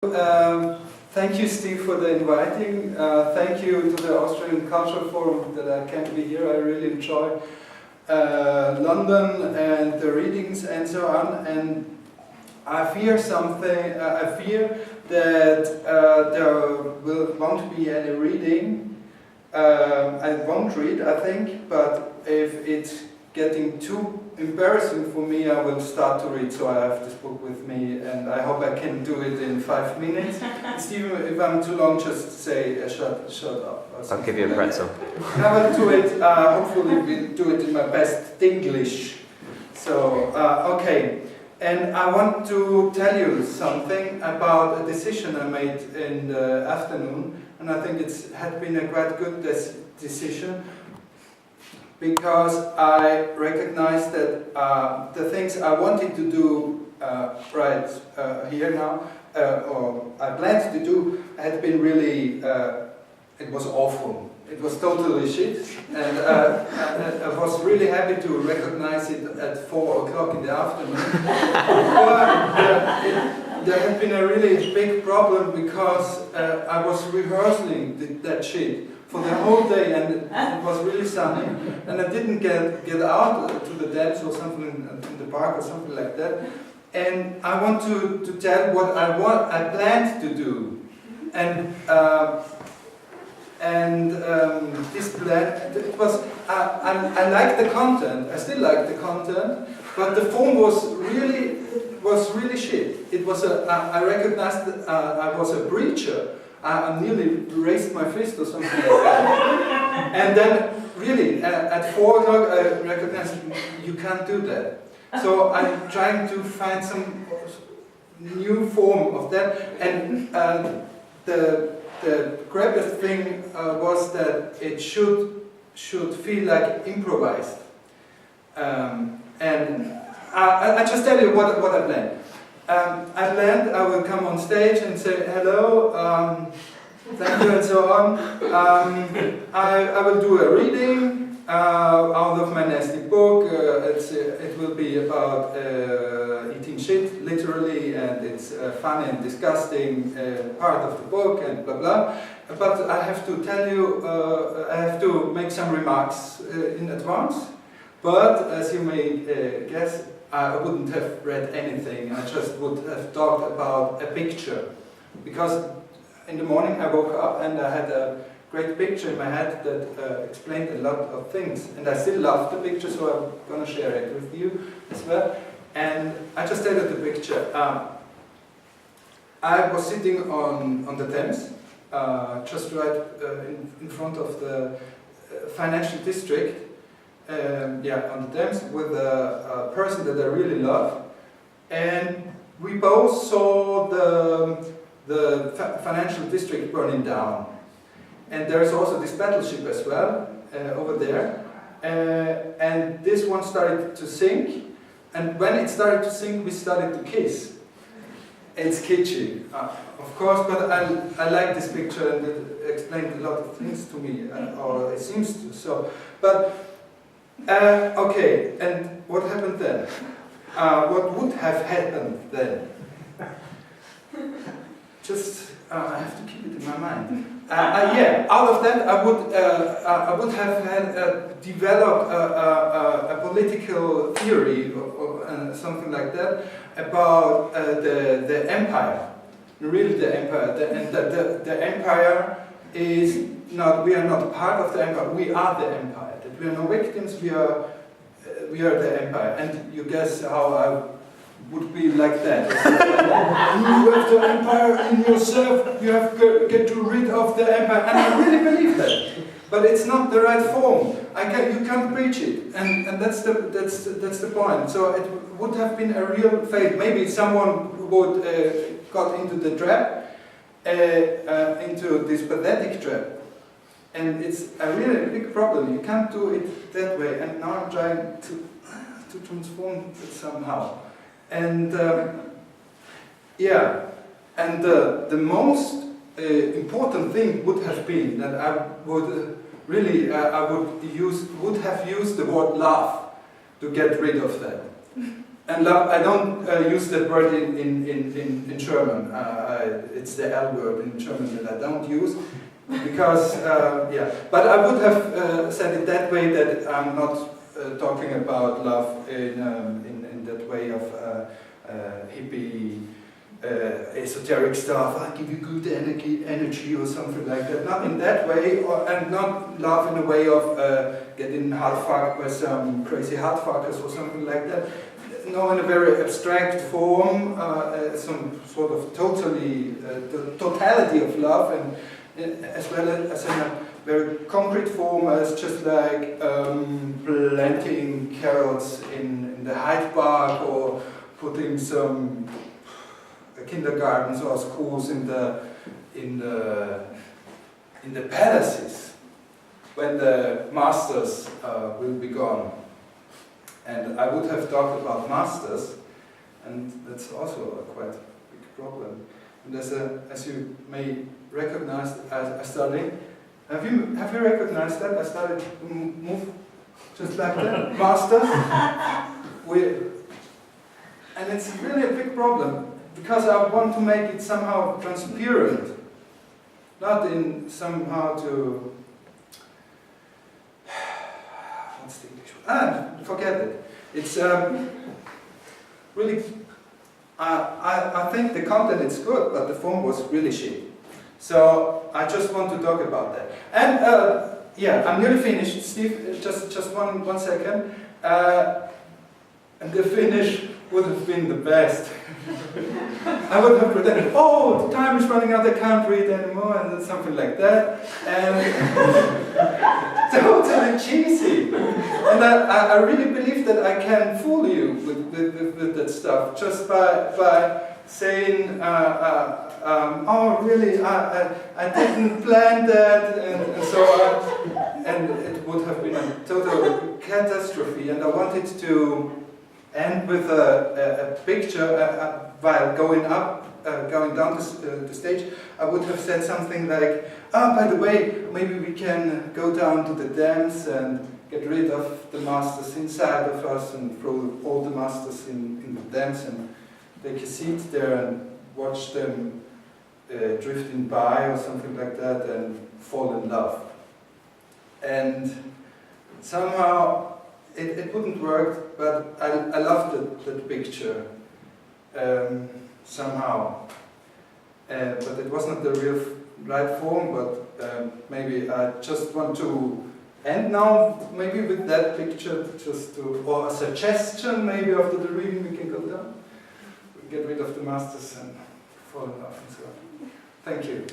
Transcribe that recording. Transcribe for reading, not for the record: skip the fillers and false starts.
Thank you, Steve, for the inviting. Thank you to the Austrian Cultural Forum that I can be here. I really enjoy London and the readings and so on. And I fear something. I fear that there won't be any reading. I won't read, I think, but if it's getting too embarrassing for me, I will start to read, so I have this book with me, and I hope I can do it in 5 minutes. Steve, if I'm too long, just say shut up. I'll give you a pretzel. I will do it, hopefully we'll do it in my best English. So, okay. And I want to tell you something about a decision I made in the afternoon, and I think it had been a quite good decision, because I recognized that the things I wanted to do right here now, or I planned to do, had been really, it was awful. It was totally shit, and I was really happy to recognize it at 4 o'clock in the afternoon. But there had been a really big problem, because I was rehearsing that shit for the whole day, and it was really sunny, and I didn't get out to the dance or something in the park or something like that. And I want to tell what I planned to do, and this plan, it was I liked the content. I still like the content, but the form was really shit. It was I recognized that I was a preacher. I nearly raised my fist or something like that. And then, really, at 4 o'clock, I recognized you can't do that. So I'm trying to find some new form of that. And the greatest thing was that it should feel like improvised. And I just tell you what I planned. I planned I will come on stage and say hello, thank you and so on. I will do a reading out of my nasty book. It will be about eating shit, literally, and it's funny and disgusting part of the book and blah blah. But I have to tell you, I have to make some remarks in advance. But as you may guess, I wouldn't have read anything. I just would have talked about a picture, because in the morning I woke up and I had a great picture in my head that explained a lot of things, and I still love the picture, so I'm going to share it with you as well. And I just stated the picture. I was sitting on the Thames, just right in front of the financial district. On the Thames, with a person that I really love, and we both saw the financial district burning down, and there's also this battleship as well over there, and this one started to sink, and when it started to sink, we started to kiss. It's kitschy, of course, but I like this picture, and it explained a lot of things to me, or it seems to. So, but. Okay, and what happened then? What would have happened then? Just, I have to keep it in my mind. Out of that I would have developed a political theory or something like that about the empire, really the empire, and the empire is not, we are not part of the empire, we are the empire. We are no victims, we are the empire. And you guess how I would be like that. You have the empire in yourself, you have to get rid of the empire. And I really believe that. But it's not the right form. You can't preach it. And that's the point. So it would have been a real fail. Maybe someone would got into the trap, into this pathetic trap. And it's a really big problem. You can't do it that way. And now I'm trying to transform it somehow. And and the most important thing would have been that I would really would have used the word love to get rid of that. And love, I don't use that word in German. It's the L word in German that I don't use. Because, yeah, but I would have said it that way, that I'm not talking about love in that way of hippie, esoteric stuff, I give you good energy or something like that. Not in that way, and not love in a way of getting hardfucked by some crazy hardfuckers or something like that. No, in a very abstract form, some sort of the totality of love, and as well as in a very concrete form, as just like planting carrots in the Hyde Park, or putting some kindergartens or schools in the palaces when the masters will be gone. And I would have talked about masters, and that's also a quite big problem. And as you may recognize, I started. Have you recognized that? I started to move just like that. Masters. And it's really a big problem, because I want to make it somehow transparent, not in somehow to, what's the English word? Forget it. It's really, I think the content is good, but the form was really shit. So I just want to talk about that. And yeah, I'm nearly finished. Steve, just one second. And the finish would have been the best. I would have pretended, oh, the time is running out, I can't read anymore, and something like that. And totally cheesy. And I really believe that I can fool you with that stuff, just by saying, oh, really, I didn't plan that, and so on. And it would have been a total catastrophe. And I wanted to end with a picture while going down the stage. I would have said something like, oh, by the way, maybe we can go down to the dams and get rid of the masters inside of us and throw all the masters in the dams and take a seat there and watch them drifting by or something like that and fall in love. And somehow it wouldn't work, but I loved that picture somehow. But it was not the right form, but maybe I just want to end now, maybe with that picture, just to, or a suggestion, maybe after the reading we can go down. We get rid of the masters and fall in love and so on. Thank you.